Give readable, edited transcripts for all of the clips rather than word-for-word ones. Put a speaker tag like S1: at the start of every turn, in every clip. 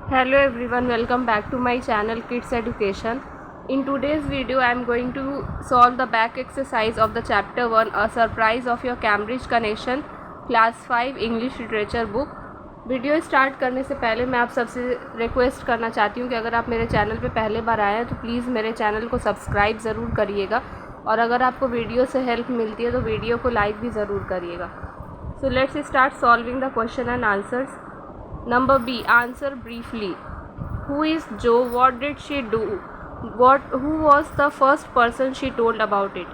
S1: Hello everyone, welcome back to my channel Kids Education. In today's video, I am going to solve the back exercise of the chapter 1, A Surprise of Your Cambridge Connection, Class 5 English Literature book. Video start करने से पहले मैं आप सबसे request करना चाहती हूँ कि अगर आप मेरे चैनल पे पहले बार आए हैं तो प्लीज़ मेरे चैनल को सब्सक्राइब ज़रूर करिएगा और अगर आपको वीडियो से हेल्प मिलती है तो वीडियो को लाइक भी ज़रूर करिएगा. So let's start solving the question and answers. Number B. Answer briefly. Who is Jo? What did she do? Who was the first person she told about it?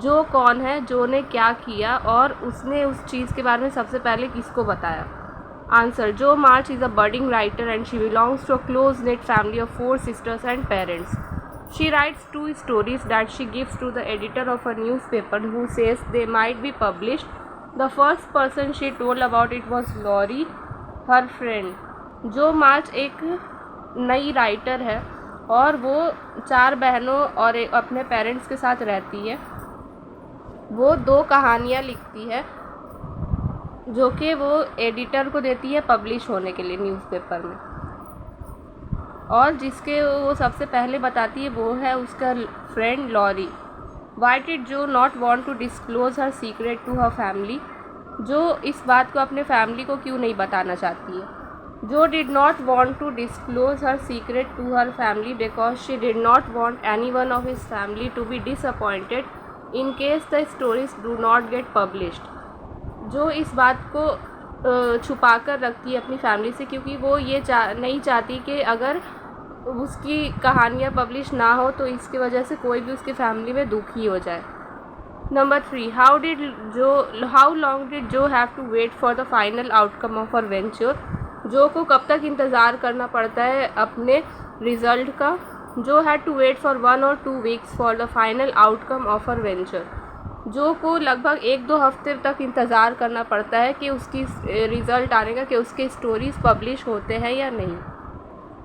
S1: जो कौन है, जो ने क्या किया और उसने उस चीज़ के बारे में सबसे पहले किसको बताया. आंसर. जो मार्च is a budding writer and she belongs to a close-knit family of 4 sisters and parents. She writes 2 stories that she gives to the editor of a newspaper who says they might be published. The first person she told about it was Laurie, her friend. जो मार्च एक नई writer है और वो 4 बहनों और अपने parents के साथ रहती है. वो 2 कहानियाँ लिखती है जो कि वो एडिटर को देती है पब्लिश होने के लिए न्यूज़पेपर में, और जिसके वो सबसे पहले बताती है वो है उसका friend Laurie. Why did Jo not want to disclose her secret to her family. Jo इस बात को अपने फैमिली को क्यों नहीं बताना चाहती है. Jo did not want to disclose her secret to her family because she did not want any one of his family to be disappointed in case the stories do not get published. Jo इस बात को छुपा कर रखती है अपनी family से क्योंकि वो ये नहीं चाहती कि अगर उसकी कहानियाँ पब्लिश ना हो तो इसकी वजह से कोई भी उसकी फैमिली में दुखी हो जाए. Number 3. How long did Joe have to wait for the final outcome of her venture? जो को कब तक इंतज़ार करना पड़ता है अपने रिज़ल्ट का. जो had to wait for 1 or 2 weeks for the final outcome of her venture. जो को लगभग 1-2 हफ्ते तक इंतज़ार करना पड़ता है कि उसकी रिज़ल्ट आने का, कि उसके स्टोरीज़ पब्लिश होते हैं या नहीं.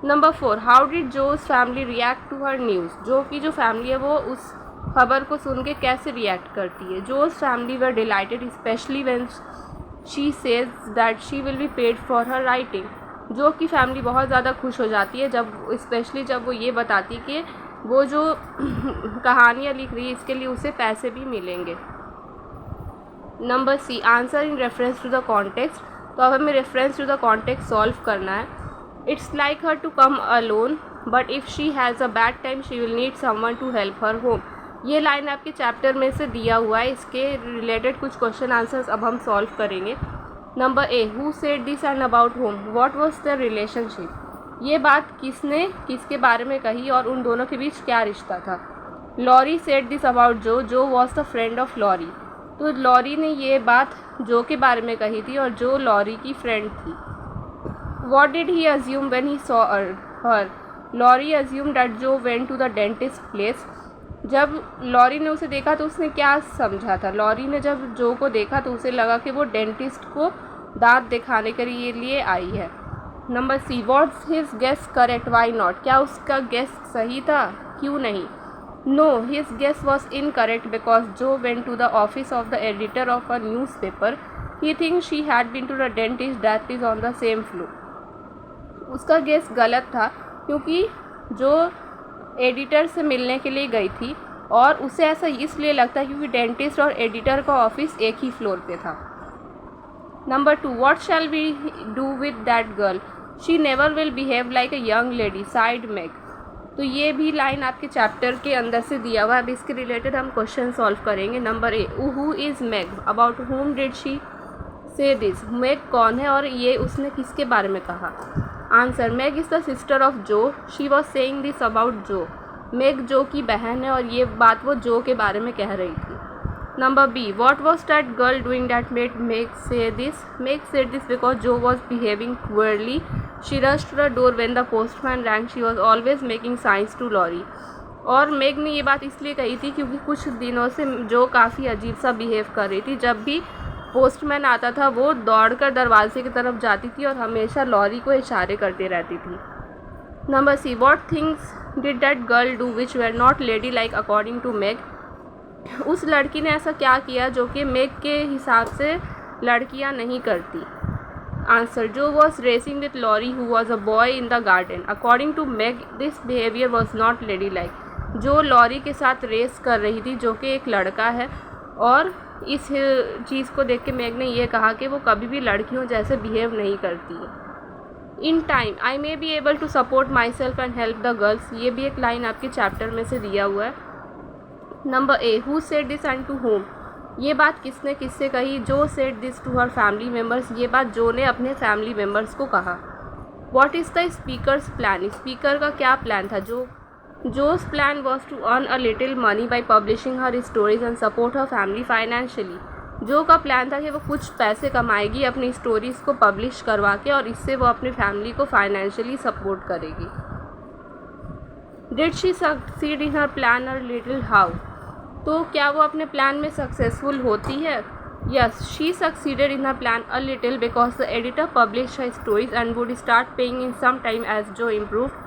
S1: Number 4. How did Joe's family react to her news? जो की जो फैमिली है वो उस खबर को सुन के कैसे रिएक्ट करती है. Jo's family were delighted especially when she says that she will be paid for her writing. जो की फैमिली बहुत ज़्यादा खुश हो जाती है स्पेशली जब वो ये बताती कि वो जो कहानियाँ लिख रही है इसके लिए उसे पैसे भी मिलेंगे. Number C. Answer in reference to the context. तो अब हमें reference to the context solve करना है. It's like her to come alone but if she has a bad time she will need someone to help her home. ये line आपके chapter में से दिया हुआ है. इसके रिलेटेड कुछ क्वेश्चन आंसर्स अब हम सॉल्व करेंगे. Number A. Who said this and about home. What was the relationship. ये बात किसने किसके बारे में कही और उन दोनों के बीच क्या रिश्ता था. Lorry said this about Jo. Jo was the friend of Laurie. तो लॉरी ने ये बात जो के बारे में कही थी और जो लॉरी की फ्रेंड थी. What did he assume when he saw her. Laurie assume that Jo went to the dentist place. जब लॉरी ने उसे देखा तो उसने क्या समझा था. लॉरी ने जब जो को देखा तो उसे लगा कि वो डेंटिस्ट को दांत दिखाने के लिए आई है. Number C. What's his guess correct. Why not. क्या उसका गेस सही था, क्यों नहीं. No, his guess was incorrect because Jo went to the office of the editor of a newspaper. He think she had been to the dentist that is on the same floor. उसका guess गलत था क्योंकि जो editor से मिलने के लिए गई थी और उसे ऐसा इसलिए लगता है क्योंकि डेंटिस्ट और एडिटर का ऑफिस एक ही फ्लोर पे था. Number 2. What shall we do with that girl. She never will behave like a young lady. Said Meg. तो ये भी लाइन आपके चैप्टर के अंदर से दिया हुआ है. अब इसके रिलेटेड हम क्वेश्चन सॉल्व करेंगे. Number A. Who is Meg. About whom did she say this. Meg कौन है और ये उसने किसके बारे में कहा. Answer. Meg is the sister of Jo. She was saying this about Jo. Meg Jo की बहन है और ये बात वो जो के बारे में कह रही थी. Number B. What was that girl doing that made Meg say this. Meg said this because Jo was behaving queerly. She rushed to the door when the postman rang. She was always making signs to Laurie. और Meg ने ये बात इसलिए कही थी क्योंकि कुछ दिनों से जो काफ़ी अजीब सा बिहेव कर रही थी. जब भी पोस्टमैन आता था वो दौड़कर दरवाजे की तरफ जाती थी और हमेशा लॉरी को इशारे करती रहती थी. Number C. What things did that girl do which were not ladylike according to Meg. उस लड़की ने ऐसा क्या किया जो कि मैग के हिसाब से लड़कियां नहीं करती. Answer. Joe was racing with Laurie, who was a boy in the garden. According to Meg, this behavior was not ladylike. जो लॉरी के साथ रेस कर रही थी, जो कि एक लड़का है, और इस चीज़ को देख के मैग ने ये कहा कि वो कभी भी लड़कियों जैसे बिहेव नहीं करती है. In time I may be able to support myself and help the girls. ये भी एक लाइन आपके चैप्टर में से दिया हुआ है. Number A. Who said this and to whom. ये बात किसने किससे कही. Jo said this to her family members. ये बात जो ने अपने फैमिली मेम्बर्स को कहा. What is the speaker's plan. Speaker का क्या प्लान था. Joe's plan was to earn a little money by publishing her stories and support her family financially. जो का प्लान था कि वो कुछ पैसे कमाएगी अपनी स्टोरीज़ को पब्लिश करवा के, और इससे वो अपनी फैमिली को फाइनेंशियली सपोर्ट करेगी. Did she succeed in her plan a little? How? तो क्या वो अपने प्लान में सक्सेसफुल होती है. Yes, she succeeded in her plan a little because the editor published her stories and would start paying in some time as Joe improved.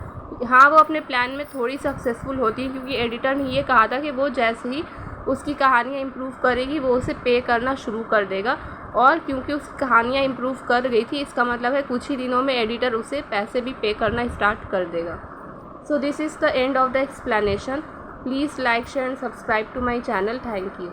S1: हाँ, वो अपने प्लान में थोड़ी सक्सेसफुल होती है क्योंकि एडिटर ने ये कहा था कि वो जैसे ही उसकी कहानियाँ इम्प्रूव करेगी वो उसे पे करना शुरू कर देगा, और क्योंकि उसकी कहानियाँ इम्प्रूव कर गई थी, इसका मतलब है कुछ ही दिनों में एडिटर उसे पैसे भी पे करना स्टार्ट कर देगा. So this is the end of the explanation. Please like, share and subscribe to my channel. Thank you.